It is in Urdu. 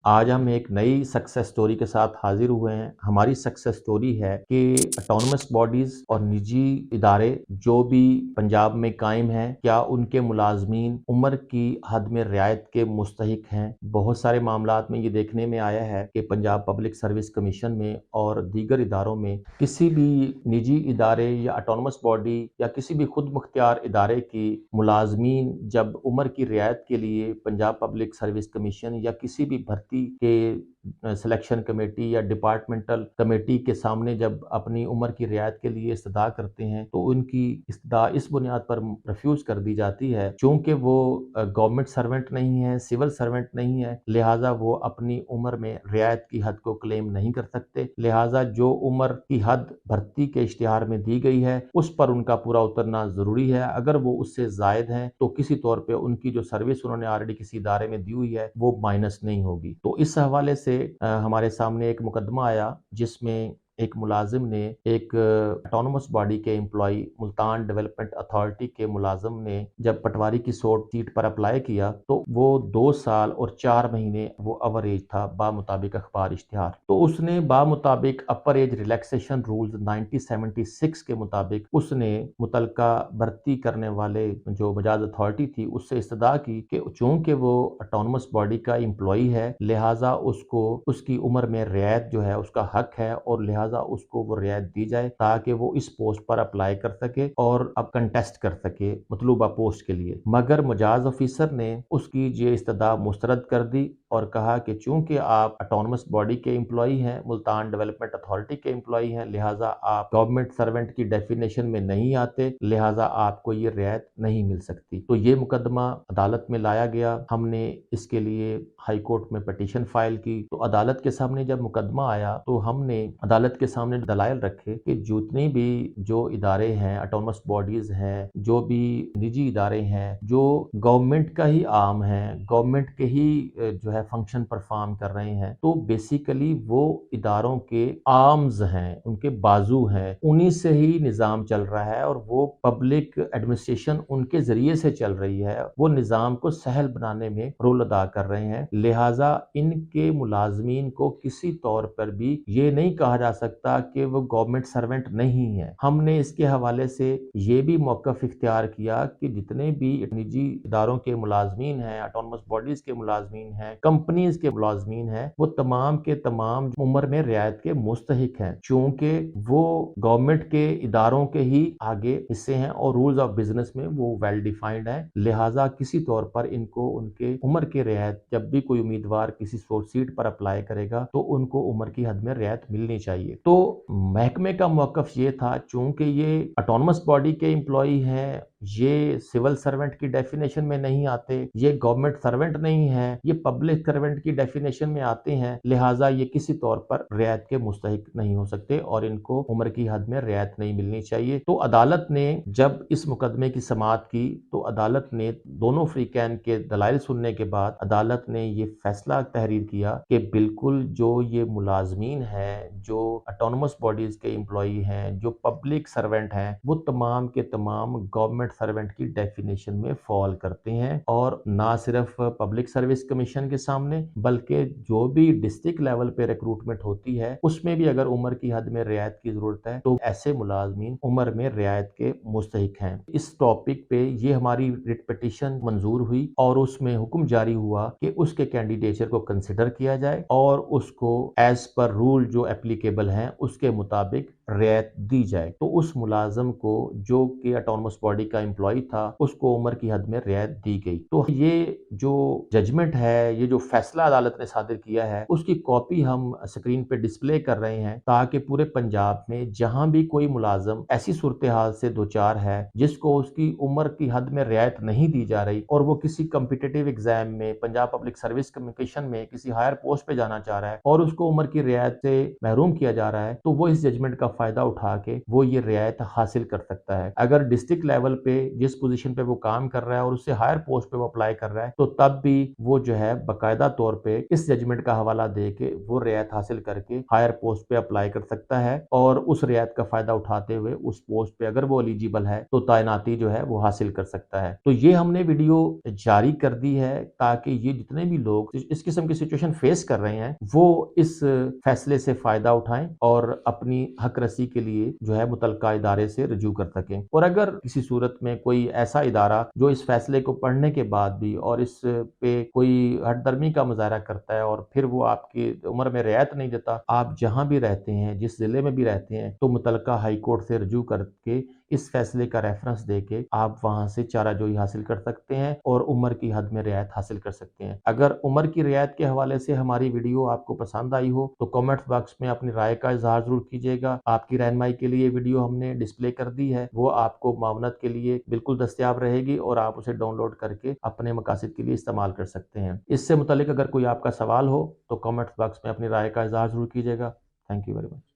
آج ہم ایک نئی سکسیس سٹوری کے ساتھ حاضر ہوئے ہیں۔ ہماری سکسیس سٹوری ہے کہ اٹانومس باڈیز اور نجی ادارے جو بھی پنجاب میں قائم ہیں، کیا ان کے ملازمین عمر کی حد میں رعایت کے مستحق ہیں؟ بہت سارے معاملات میں یہ دیکھنے میں آیا ہے کہ پنجاب پبلک سروس کمیشن میں اور دیگر اداروں میں کسی بھی نجی ادارے یا اٹانومس باڈی یا کسی بھی خود مختار ادارے کی ملازمین جب عمر کی رعایت کے لیے پنجاب پبلک سروس کمیشن یا کسی بھی بھرتی کے سلیکشن کمیٹی یا ڈپارٹمنٹل کمیٹی کے سامنے جب اپنی عمر کی رعایت کے لیے استدعا کرتے ہیں تو ان کی استدعا اس بنیاد پر ریفیوز کر دی جاتی ہے چونکہ وہ گورنمنٹ سرونٹ نہیں ہے، سول سرونٹ نہیں ہے، لہٰذا وہ اپنی عمر میں رعایت کی حد کو کلیم نہیں کر سکتے۔ لہٰذا جو عمر کی حد بھرتی کے اشتہار میں دی گئی ہے اس پر ان کا پورا اترنا ضروری ہے۔ اگر وہ اس سے زائد ہیں تو کسی طور پہ ان کی جو سروس انہوں نے آلریڈی کسی ادارے میں دی ہوئی ہے وہ مائنس نہیں ہوگی۔ تو اس حوالے سے ہمارے سامنے ایک مقدمہ آیا جس میں ایک ملازم نے ایک اٹانومس باڈی کے امپلائی ملتان ڈیولپمنٹ اتھارٹی کے ملازم نے جب پٹواری کی سیٹ پر اپلائی کیا تو وہ 2 سال اور 4 مہینے وہ اوور ایج تھا بامطابق اخبار اشتہار۔ تو اس نے بامطابق اپر ایج ریلیکسیشن رولز 1976 کے مطابق اس نے متعلقہ بھرتی کرنے والے جو بجاج اتھارٹی تھی اس سے استدعا کی کہ چونکہ وہ اٹانومس باڈی کا امپلائی ہے لہٰذا اس کو اس کی عمر میں رعایت جو ہے اس کا حق ہے اور لہٰذا اس کو وہ رعایت دی جائے تاکہ وہ اس پوسٹ پر اپلائی کر سکے اور اب کنٹیسٹ کر سکے مطلوبہ پوسٹ کے لیے۔ مگر مجاز آفیسر نے اس کی یہ استدعا مسترد کر دی اور کہا کہ چونکہ آپ اٹانومس باڈی کے امپلائی ہیں، ملتان ڈیولپمنٹ اتھارٹی کے امپلائی ہیں، لہٰذا آپ گورنمنٹ سرونٹ کی ڈیفینیشن میں نہیں آتے، لہٰذا آپ کو یہ رعایت نہیں مل سکتی۔ تو یہ مقدمہ عدالت میں لایا گیا۔ ہم نے اس کے لیے ہائی کورٹ میں پٹیشن فائل کی تو عدالت کے سامنے جب مقدمہ آیا تو ہم نے عدالت کے سامنے دلائل رکھے کہ جتنی بھی جو ادارے ہیں، اٹانومس باڈیز ہیں، جو بھی نجی ادارے ہیں جو گورنمنٹ کا ہی عام ہیں، گورنمنٹ کے ہی جو ہے فنکشن پرفارم کر رہے ہیں، تو بیسیکلی وہ اداروں کے آرمز ہیں، ان کے بازو ہیں، انہی سے ہی نظام چل رہا ہے اور وہ پبلک ایڈمنسٹریشن ان کے ذریعے سے چل رہی ہے، وہ نظام کو سہل بنانے میں رول ادا کر رہے ہیں۔ لہٰذا ان کے ملازمین کو کسی طور پر بھی یہ نہیں کہا جا سکتا کہ وہ گورنمنٹ سرونٹ نہیں ہے۔ ہم نے اس کے حوالے سے یہ بھی موقف اختیار کیا کہ جتنے بھی نجی اداروں کے ملازمین ہیں، اٹانومس باڈیز کے ملازمین ہیں، کمپنیز کے ملازمین ہیں، وہ تمام کے تمام عمر میں رعایت کے مستحق ہیں چونکہ وہ گورنمنٹ کے اداروں کے ہی آگے حصے ہیں اور رولز آف بزنس میں وہ ویل ڈیفائنڈ ہیں۔ لہٰذا کسی طور پر ان کو ان کے عمر کے رعایت جب بھی کوئی امیدوار کسی سیٹ پر اپلائی کرے گا تو ان کو عمر کی حد میں رعایت ملنی چاہیے۔ تو محکمے کا موقف یہ تھا چونکہ یہ اٹانومس باڈی کے امپلائی ہیں، یہ سول سرونٹ کی ڈیفینیشن میں نہیں آتے، یہ گورنمنٹ سرونٹ نہیں ہے، یہ پبلک سرونٹ کی ڈیفینیشن میں آتے ہیں، لہٰذا یہ کسی طور پر رعایت کے مستحق نہیں ہو سکتے اور ان کو عمر کی حد میں رعایت نہیں ملنی چاہیے۔ تو عدالت نے جب اس مقدمے کی سماعت کی تو عدالت نے دونوں فریقین کے دلائل سننے کے بعد عدالت نے یہ فیصلہ تحریر کیا کہ بالکل جو یہ ملازمین ہیں، جو اٹانومس باڈیز کے امپلائی ہیں، جو پبلک سرونٹ ہیں، وہ تمام کے تمام گورنمنٹ سرونٹ کی ڈیفینیشن میں فال کرتے ہیں اور نہ صرف پبلک سروس کمیشن کے سامنے بلکہ جو بھی ڈسٹرکٹ لیول پہ ریکروٹمنٹ ہوتی ہے اس میں بھی اگر عمر کی حد میں رعایت کی ضرورت ہے تو ایسے ملازمین عمر میں رعایت کے مستحق ہیں۔ اس ٹاپک پہ یہ ہماری ریٹ پٹیشن منظور ہوئی اور اس میں حکم جاری ہوا کہ اس کے کینڈیڈیچر کو کنسیڈر کیا جائے اور اس کو ایز پر رول جو اپلیکیبل ہیں اس کے مطابق رعایت دی جائے۔ تو اس ملازم کو جو کہ اٹانومس باڈی کا امپلائی تھا اس کو عمر کی حد میں رعایت دی گئی۔ تو یہ جو ججمنٹ ہے، یہ جو فیصلہ عدالت نے صادر کیا ہے اس کی کاپی ہم اسکرین پہ ڈسپلے کر رہے ہیں تاکہ پورے پنجاب میں جہاں بھی کوئی ملازم ایسی صورتحال سے دوچار ہے جس کو اس کی عمر کی حد میں رعایت نہیں دی جا رہی اور وہ کسی کمپیٹیٹیو ایگزام میں پنجاب پبلک سروس کمیشن میں کسی ہائر پوسٹ پہ جانا چاہ رہا ہے اور اس کو عمر کی رعایت سے محروم کیا جا رہا ہے تو وہ اس ججمنٹ کا فائدہ اٹھا کے وہ یہ رعایت حاصل کر سکتا ہے۔ اگر ڈسٹرکٹ لیول پہ جس پوزیشن پہ وہ کام کر رہا ہے اور اس سے ہائر پوسٹ پہ وہ اپلائی کر رہا ہے تو تب بھی وہ جو ہے باقاعدہ طور پہ اس ججمنٹ کا حوالہ دے کے وہ رعایت حاصل کر کے ہائر پوسٹ پہ اپلائی کر سکتا ہے، اور اس رعایت کا فائدہ اٹھاتے ہوئے اس پوسٹ پہ اگر وہ ایلیجیبل ہے تو تعیناتی جو ہے وہ حاصل کر سکتا ہے۔ تو یہ ہم نے ویڈیو جاری کر دی ہے تاکہ یہ جتنے بھی لوگ اس قسم کی سچویشن فیس کر رہے ہیں وہ اس فیصلے سے فائدہ اٹھائیں اور اپنی حق رسی کے لیے جو ہے متعلقہ ادارے سے رجوع کر سکیں۔ اور اگر کسی صورت میں کوئی ایسا ادارہ جو اس فیصلے کو پڑھنے کے بعد بھی اور اس پہ کوئی ہٹ درمی کا مظاہرہ کرتا ہے اور پھر وہ آپ کی عمر میں رعایت نہیں دیتا، آپ جہاں بھی رہتے ہیں، جس ضلع میں بھی رہتے ہیں، تو متعلقہ ہائی کورٹ سے رجوع کر کے اس فیصلے کا ریفرنس دے کے آپ وہاں سے چارہ جوئی حاصل کر سکتے ہیں اور عمر کی حد میں رعایت حاصل کر سکتے ہیں۔ اگر عمر کی رعایت کے حوالے سے ہماری ویڈیو آپ کو پسند آئی ہو تو کامنٹس باکس میں اپنی رائے کا اظہار ضرور کیجیے گا۔ آپ کی رہنمائی کے لیے ویڈیو ہم نے ڈسپلے کر دی ہے، وہ آپ کو معاونت کے لیے بالکل دستیاب رہے گی اور آپ اسے ڈاؤن لوڈ کر کے اپنے مقاصد کے لیے استعمال کر سکتے ہیں۔ اس سے متعلق اگر کوئی آپ کا سوال ہو تو کامنٹس باکس میں اپنی رائے کا اظہار ضرور کیجیے گا۔ Thank you very much.